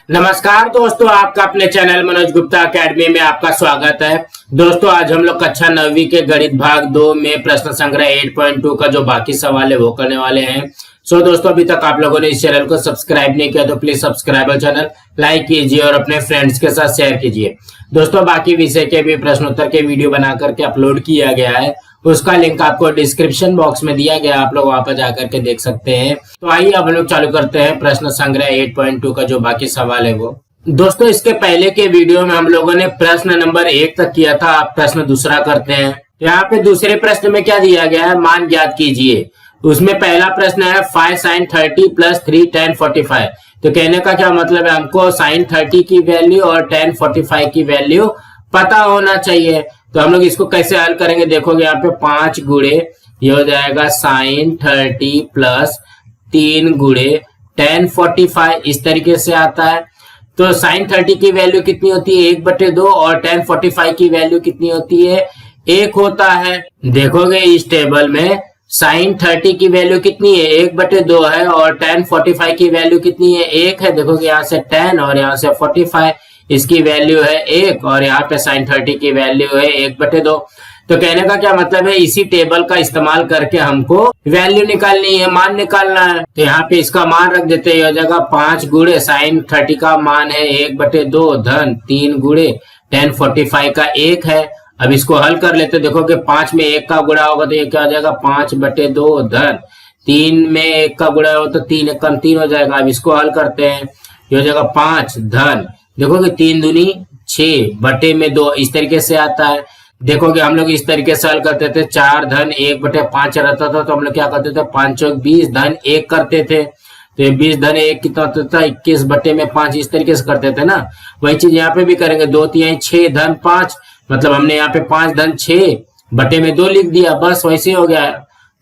नमस्कार दोस्तों, आपका अपने चैनल मनोज गुप्ता एकेडमी में आपका स्वागत है। दोस्तों आज हम लोग कक्षा 9वीं के गणित भाग 2 में प्रश्न संग्रह 8.2 का जो बाकी सवाल है वो करने वाले हैं। दोस्तों अभी तक आप लोगों ने इस चैनल को सब्सक्राइब नहीं किया तो प्लीज सब्सक्राइब चैनल, लाइक कीजिए और अपने फ्रेंड्स के साथ शेयर कीजिए। दोस्तों बाकी विषय के भी प्रश्नोत्तर के वीडियो बना करके अपलोड किया गया है, उसका लिंक आपको डिस्क्रिप्शन बॉक्स में दिया गया, आप लोग वहां पर जाकर के देख सकते हैं। तो आइए अब हम लोग चालू करते हैं प्रश्न संग्रह 8.2 का जो बाकी सवाल है वो। दोस्तों इसके पहले के वीडियो में हम लोगों ने प्रश्न नंबर 1 तक किया था, आप प्रश्न दूसरा करते हैं। यहाँ पे दूसरे प्रश्न में क्या दिया गया है, मान ज्ञात कीजिए। उसमें पहला प्रश्न है 5 sin 30 प्लस 3 tan 45। तो कहने का क्या मतलब है, हमको sin 30 की वैल्यू और tan 45 की वैल्यू पता होना चाहिए। तो हम लोग इसको कैसे हल करेंगे, देखोगे यहाँ पे 5 गुणे ये हो जाएगा sin 30 प्लस 3 गुणे tan 45, इस तरीके से आता है। तो sin 30 की वैल्यू कितनी होती है 1/2 और tan 45 की वैल्यू कितनी होती है 1 होता है। देखोगे इस टेबल में sin 30 की वैल्यू कितनी है 1/2 है और tan 45 की वैल्यू कितनी है 1 है। देखोगे यहाँ से tan और यहाँ से 45, इसकी वैल्यू है 1 और यहाँ पे sin 30 की वैल्यू है 1/2। तो कहने का क्या मतलब है, इसी टेबल का इस्तेमाल करके हमको वैल्यू निकालनी है, मान निकालना है। तो यहाँ पे इसका मान रख देते हैं, हो जाएगा 5 गुणे sin 30 का मान है 1/2 धन 3 गुणे tan 45 का 1 है। अब इसको हल कर लेते, देखोगे 5 में 1 का गुणा होगा तो ये क्या हो जाएगा 5/2 धन 3 में 1 का गुणा हो तो 3 1 कम 3 हो जाएगा। अब इसको हल करते हैं, ये हो जाएगा 5 धन, देखोगे 3 दूनी 6/2, इस तरीके से आता है। देखोगे हम लोग इस तरीके से हल करते थे, 4 धन 1/5 रहता था तो हम लोग क्या करते थे 5 चौक 20 धन 1 करते थे। तो ये 20 धन 1 कितना होता था 21/5, इस तरीके से करते थे ना। वही चीज यहाँ पे भी करेंगे, 2 3 6 धन 5, मतलब हमने यहाँ पे 5 धन 6/2 लिख दिया, बस वैसे हो गया।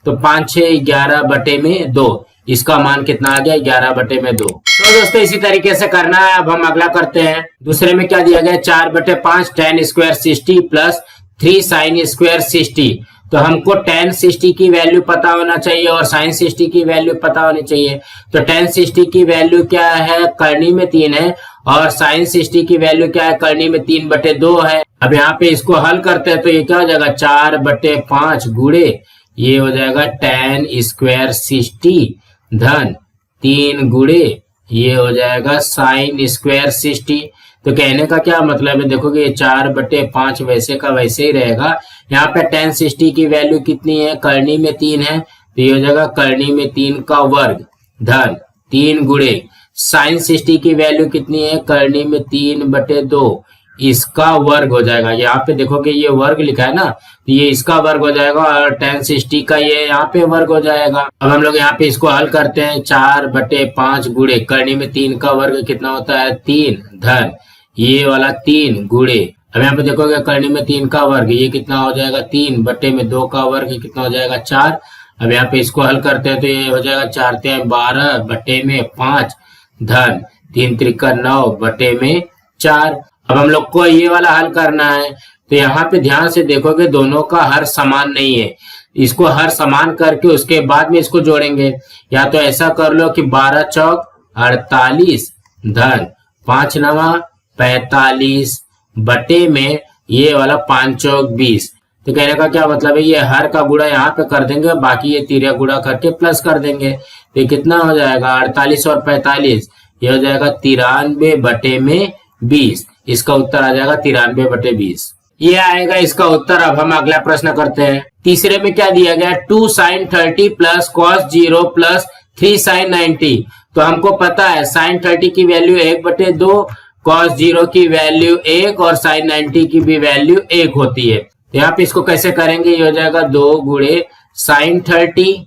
तो 5 6 11/2, इसका मान कितना आ गया 11/2। तो दोस्तों इसी तरीके से करना है। अब हम अगला करते हैं। दूसरे में क्या दिया गया 4/5 tan square 60 plus 3 sin square 60। तो हमको tan 60 की वैल्यू पता होना चाहिए और sin 60 की वैल्यू पता होनी चाहिए। तो tan 60 की वैल्यू क्या है, करनी में 3 है और sin 60 की वैल्यू क्या है, करनी में 3/2 है। अब यहाँ पे इसको हल करते हैं तो ये क्या हो जाएगा 4/5 गुणे ये हो जाएगा tan स्क्वायर 60 धन 3 गुणे ये हो जाएगा sin स्क्वायर 60। तो कहने का क्या मतलब है, देखोगे ये 4/5 वैसे का वैसे ही रहेगा। यहाँ पे tan 60 की वैल्यू कितनी है, करनी में 3 है तो ये हो जाएगा करनी में 3 का वर्ग धन 3 गुणे sin 60 की वैल्यू कितनी है, करनी में 3/2, इसका वर्ग हो जाएगा। यहाँ पे देखोगे ये वर्ग लिखा है ना, तो ये इसका वर्ग हो जाएगा और tan 60 का ये यहाँ पे वर्ग हो जाएगा। अब हम लोग यहाँ पे इसको हल करते हैं, 4/5 गुणे करनी में 3 का वर्ग कितना होता है 3 धन ये वाला 3 गुणे, अब यहाँ पे देखोगे करनी में 3 का वर्ग ये कितना हो जाएगा 3/2 का वर्ग कितना हो जाएगा 4। अब यहाँ पे इसको हल करते हैं तो ये हो जाएगा 4 3 12/5 धन 3 3 9/4। अब हम लोग को ये वाला हल करना है। तो यहाँ पे ध्यान से देखोगे दोनों का हर समान नहीं है, इसको हर समान करके उसके बाद में इसको जोड़ेंगे। या तो ऐसा कर लो कि 12 चौक 48 धन 5 9 45 बटे में ये वाला 5 चौक 20। तो कहने का क्या मतलब है, ये हर का गुणा यहाँ पे कर देंगे, बाकी ये तिरिया गुणा करके प्लस कर देंगे। तो ये कितना हो जाएगा 48 और 45, ये हो जाएगा 93/20। इसका उत्तर आ जाएगा 93/20, ये आएगा इसका उत्तर। अब हम अगला प्रश्न करते हैं। तीसरे में क्या दिया गया 2 sin 30 plus cos 0 plus 3 sin 90। तो हमको पता है sin 30 की वैल्यू 1/2, cos 0 की वैल्यू 1 और sin 90 की भी वैल्यू 1 होती है। तो यहाँ पे इसको कैसे करेंगे, ये हो जाएगा 2 गुणे sin 30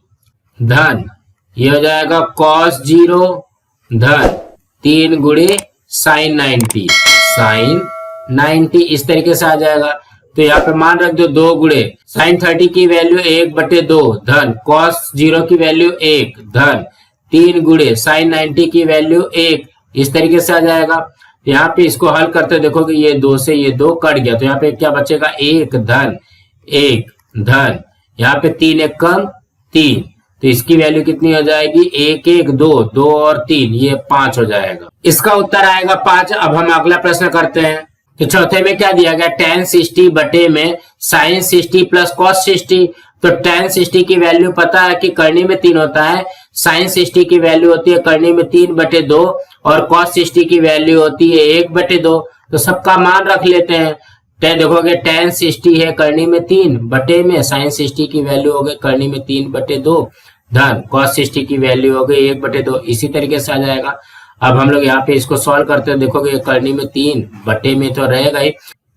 धन ये हो जाएगा cos 0 धन 3 गुणे sin 90, इस तरीके से आ जाएगा। तो यहाँ पे मान रख दो 2 गुणे sin 30 की वैल्यू 1/2 धन cos 0 की वैल्यू 1 धन 3 गुणे sin 90 की वैल्यू 1, इस तरीके से आ जाएगा। यहाँ पे इसको हल करते देखोगे ये 2 से ये 2 कट गया तो यहाँ पे क्या बचेगा 1 धन 1 धन यहाँ पे 3 1 कम 3, तो इसकी वैल्यू कितनी हो जाएगी, 1 1 2, 2 और 3 ये 5 हो जाएगा। इसका उत्तर आएगा 5। अब हम अगला प्रश्न करते हैं। तो चौथे में क्या दिया गया, tan 60 बटे में sin 60 प्लस cos 60। तो tan 60 की वैल्यू पता है कि करनी में 3 होता है, sin 60 की वैल्यू होती है करनी में 3/2 और cos 60 की वैल्यू होती है 1/2। तो सबका मान रख लेते हैं। देखोगे tan 60 है करनी में 3 बटे में sin 60 की वैल्यू हो गई करनी में 3/2 धन cos 60 की वैल्यू हो गई 1/2। इसी तरीके से आ जाएगा। अब हम लोग यहाँ पे इसको सॉल्व करते हैं। देखोगे ये करनी में 3 बटे में तो रहेगा ही।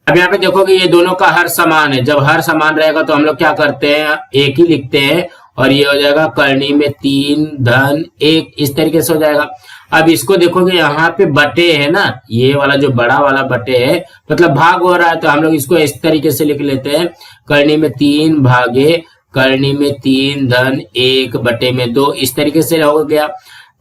अब यहाँ पे देखोगे ये दोनों का हर समान है। जब हर समान रहेगा तो हम लोग क्या करते हैं, एक ही लिखते हैं और ये हो जाएगा करनी में 3 धन 1, इस तरीके से हो जाएगा। अब इसको देखोगे यहाँ पे बटे है ना, ये वाला जो बड़ा वाला बटे है मतलब भाग हो रहा है, तो हम लोग इसको इस तरीके से लिख लेते हैं करनी में 3 भागे करनी में 3 धन 1/2, इस तरीके से हो गया।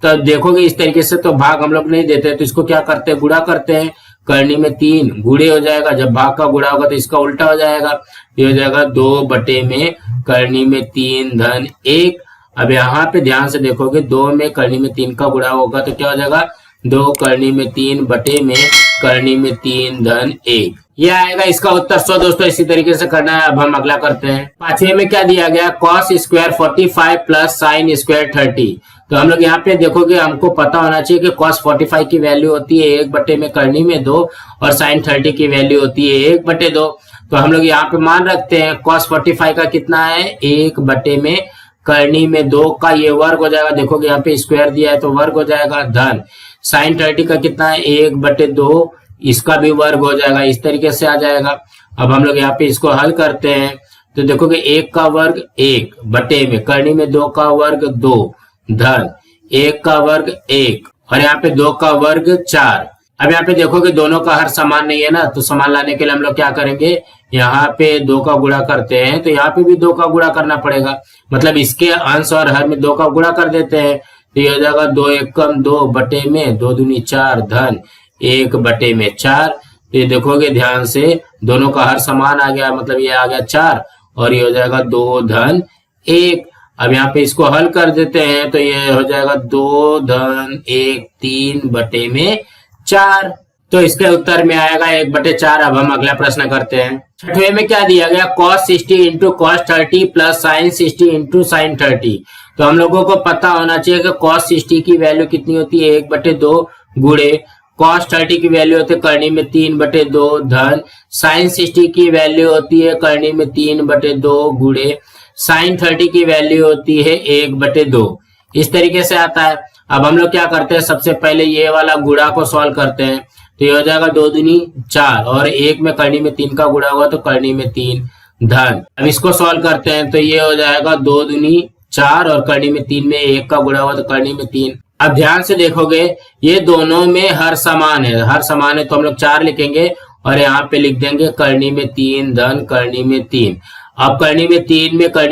तो देखोगे इस तरीके से तो भाग हम लोग नहीं देते, तो इसको क्या करते हैं, गुणा करते हैं। करनी में 3 गुणे हो जाएगा, जब भाग का गुणा होगा तो इसका उल्टा हो जाएगा, ये हो जाएगा 2 बटे में करनी में 3 धन 1। अब यहाँ पे ध्यान से देखोगे 2 में करनी में 3 का गुणा होगा तो क्या हो जाएगा, 2 करनी में 3 बटे में करनी में 3 धन 1, ये आएगा इसका उत्तर। सो दोस्तों इसी तरीके से करना है। अब हम अगला करते हैं। पांचवें में क्या दिया गया, cos square 45 plus sin square 30। तो हम लोग यहाँ पे देखोगे हमको पता होना चाहिए कि cos 45 की वैल्यू होती है 1 बटे में करनी में 2 और sin 30 की वैल्यू होती है 1/2। तो हम लोग यहाँ पे मान रखते हैं cos 45 का कितना है, 1 बटे में करनी में 2 का ये वर्ग हो जाएगा। देखोगे यहाँ पे स्क्वायर दिया है तो वर्ग हो जाएगा धन sin 30 का कितना है 1/2, इसका भी वर्ग हो जाएगा, इस तरीके से आ जाएगा। अब हम लोग यहाँ पे इसको हल करते हैं तो देखोगे 1 का वर्ग 1 बटे में करनी में 2 का वर्ग 2 धन 1 का वर्ग 1 और यहाँ पे 2 का वर्ग 4। अब यहाँ पे देखोगे दोनों का हर समान नहीं है ना, तो समान लाने के लिए हम लोग क्या करेंगे, यहाँ पे 2 का गुणा करते हैं तो यहाँ पे भी 2 का गुणा करना पड़ेगा, मतलब इसके अंश और हर में 2 का गुणा कर देते हैं तो ये हो जाएगा 2 एकम 2 बटे में 2 दूनी 4 धन 1 बटे में 4। तो ये देखोगे ध्यान से दोनों का हर समान आ गया, मतलब ये आ गया 4 और ये हो जाएगा 2 धन 1। अब यहाँ पे इसको हल कर देते हैं तो ये हो जाएगा 2 धन 1 3 बटे में 4। तो इसके उत्तर में आएगा 1/4। अब हम अगला प्रश्न करते हैं। छठवें में क्या दिया गया, cos 60 into cos 30 plus sin 60 into sin 30। तो हम लोगों को पता होना चाहिए कि cos 60 की वैल्यू कितनी होती है 1/2 गुणे cos 30 की वैल्यू होती है करनी में 3/2 धन sin 60 की वैल्यू होती है करनी में 3/2 गुणे sin 30 की वैल्यू होती है 1/2, इस तरीके से आता है। अब हम लोग क्या करते हैं, सबसे पहले ये वाला गुणा को सॉल्व करते हैं तो ये हो जाएगा 2 दूनी 4 और 1 में करनी में 3 का गुणा होगा तो करनी में 3 धन। अब इसको सॉल्व करते हैं तो ये हो जाएगा 2 दूनी 4 और करनी में 3 में 1 का गुणा होगा तो करनी में 3। अब ध्यान से देखोगे ये दोनों में हर समान है, हर समान है तो हम लोग 4 लिखेंगे और यहाँ पे लिख देंगे करनी में 3 धन करनी में 3। अब करनी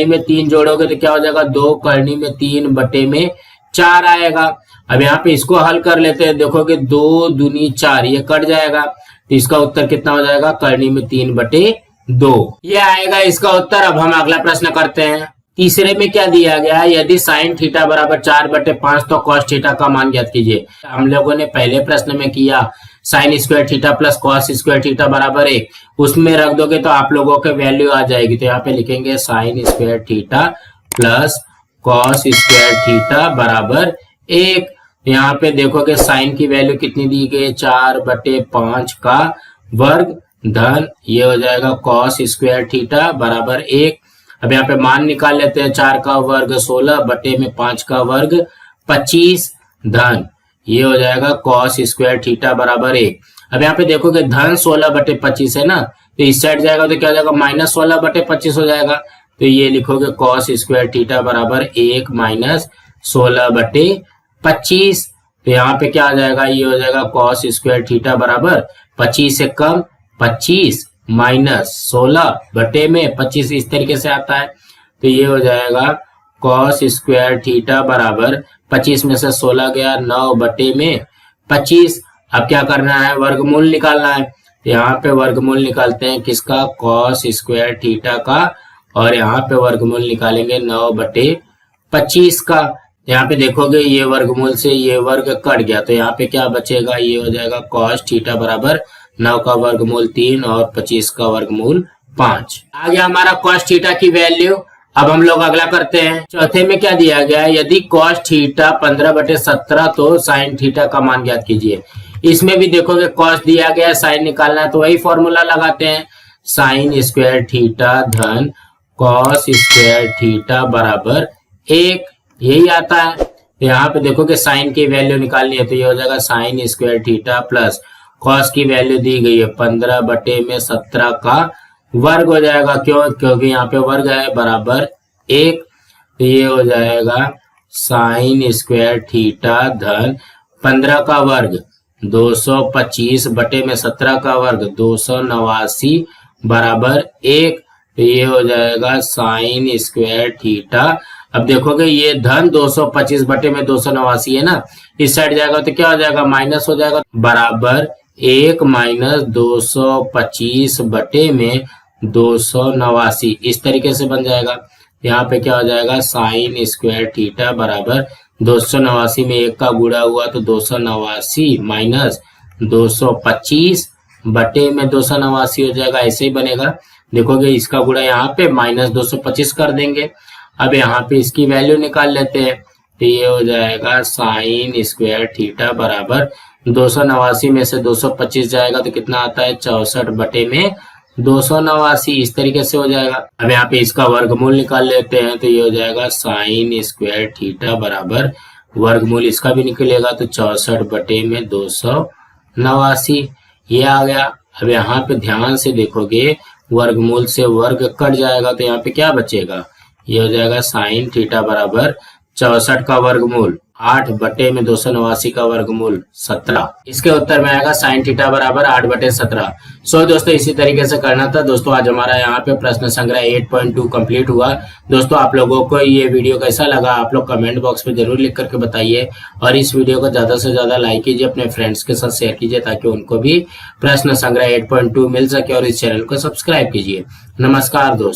में 3 जोड़ोगे तो क्या हो जाएगा 2 करनी में 3 बटे में 4 आएगा। अब यहाँ पे इसको हल कर लेते हैं, देखोगे 2 दूनी 4 ये कट जाएगा तो इसका उत्तर कितना हो जाएगा करनी में 3/2, ये आएगा इसका उत्तर। अब हम अगला प्रश्न करते हैं। तीसरे में क्या दिया गया, यदि साइन थीटा बराबर 4/5 तो कॉस थीटा का मान ज्ञात कीजिए। हम लोगों ने पहले प्रश्न में किया sine square theta plus cos square theta बराबर 1, उसमें रख दोगे तो आप लोगों के वैल्यू आ जाएगी। तो यहाँ पे लिखेंगे sine square theta plus cos square theta बराबर 1। यहाँ पे देखोगे साइन की वैल्यू कितनी दी गई 4/5 का वर्ग धन ये हो जाएगा कॉस स्क्वायर थीटा बराबर 1। अब यहाँ पे मान निकाल लेते हैं, 4 का वर्ग 16 बटे में 5 का वर्ग 25 धन ये हो जाएगा कॉस स्क्वायर थीटा बराबर 1। अब यहाँ पे देखोगे धन 16/25 है ना, तो इस साइड जाएगा तो क्या हो जाएगा माइनस 16/25 हो जाएगा। तो ये लिखोगे कॉस स्क्वायर थीटा बराबर 1 माइनस 16/25। तो यहाँ पे क्या आ जाएगा, ये हो जाएगा कॉस स्क्वायर थीटा बराबर 25 से कम 25 माइनस 16 बटे में 25, इस तरीके से आता है। तो ये हो जाएगा कॉस स्क्वायर थीटा बराबर 25 में से 16 गया 9 बटे में 25। अब क्या करना है, वर्गमूल निकालना है। तो यहाँ पे वर्गमूल निकालते हैं किसका, कॉस स्क्वायर थीटा का, और यहाँ पे वर्गमूल निकालेंगे 9 बटे 25 का, यहाँ पे देखोगे ये वर्गमूल से ये वर्ग कट गया तो यहाँ पे क्या बचेगा, ये हो जाएगा cos थीटा बराबर 9 का वर्गमूल 3 और 25 का वर्गमूल 5। आ गया हमारा cos थीटा की वैल्यू। अब हम लोग अगला करते हैं। चौथे में क्या दिया गया है, यदि cos थीटा 15/17 तो sin थीटा का मान ज्ञात कीजिए। इसमें भी देखोगे cos दिया गया है, sin निकालना है तो वही फॉर्मूला लगाते हैं, sin स्क्वायर थीटा धन cos स्क्वायर थीटा बराबर 1, यही आता है। यहाँ पे देखो कि साइन की वैल्यू निकालनी है तो ये हो जाएगा sine square theta plus cos की वैल्यू दी गई है 15/17 का वर्ग हो जाएगा, क्यों, क्योंकि यहाँ पे वर्ग है बराबर 1, तो ये हो जाएगा साइन स्क्वायर थीटा धन 15 का वर्ग 225/17 का वर्ग 289 बराबर 1, तो ये हो जाएगा साइन स्क्वायर थीटा। अब देखोगे ये धन 225/289 है ना, इस साइड जाएगा तो क्या हो जाएगा, माइनस हो जाएगा, बराबर 1 माइनस 225/289, इस तरीके से बन जाएगा। यहाँ पे क्या हो जाएगा, साइन स्क्वायर थीटा बराबर 289 में 1 का गुणा हुआ तो 289 माइनस 225/289 हो जाएगा, ऐसे ही बनेगा। देखोगे इसका गुणा यहाँ पे माइनस 225 कर देंगे। अब यहाँ पे इसकी वैल्यू निकाल लेते हैं तो ये हो जाएगा साइन स्क्वायर थीटा बराबर 289 में से 225 जाएगा तो कितना आता है, 64/289, इस तरीके से हो जाएगा। अब यहाँ पे इसका वर्गमूल निकाल लेते हैं तो ये हो जाएगा साइन स्क्वायर थीटा बराबर वर्गमूल इसका भी निकलेगा तो 64/289, ये आ गया। अब यहाँ पे ध्यान से देखोगे वर्गमूल से वर्ग कट जाएगा तो यहाँ पे क्या बचेगा, ये हो जाएगा साइन थीटा बराबर 64 का वर्गमूल 8/289 का वर्गमूल 17। इसके उत्तर में आएगा साइन थीटा बराबर 8/17। सो दोस्तों इसी तरीके से करना था। दोस्तों आज हमारा यहाँ पे प्रश्न संग्रह 8.2 कंप्लीट हुआ। दोस्तों आप लोगों को ये वीडियो कैसा लगा आप लोग कमेंट बॉक्स में जरूर लिख करके बताइए, और इस वीडियो को ज्यादा से ज्यादा लाइक कीजिए, अपने फ्रेंड्स के साथ शेयर कीजिए ताकि उनको भी प्रश्न संग्रह 8.2 मिल सके, और इस चैनल को सब्सक्राइब कीजिए। नमस्कार दोस्तों।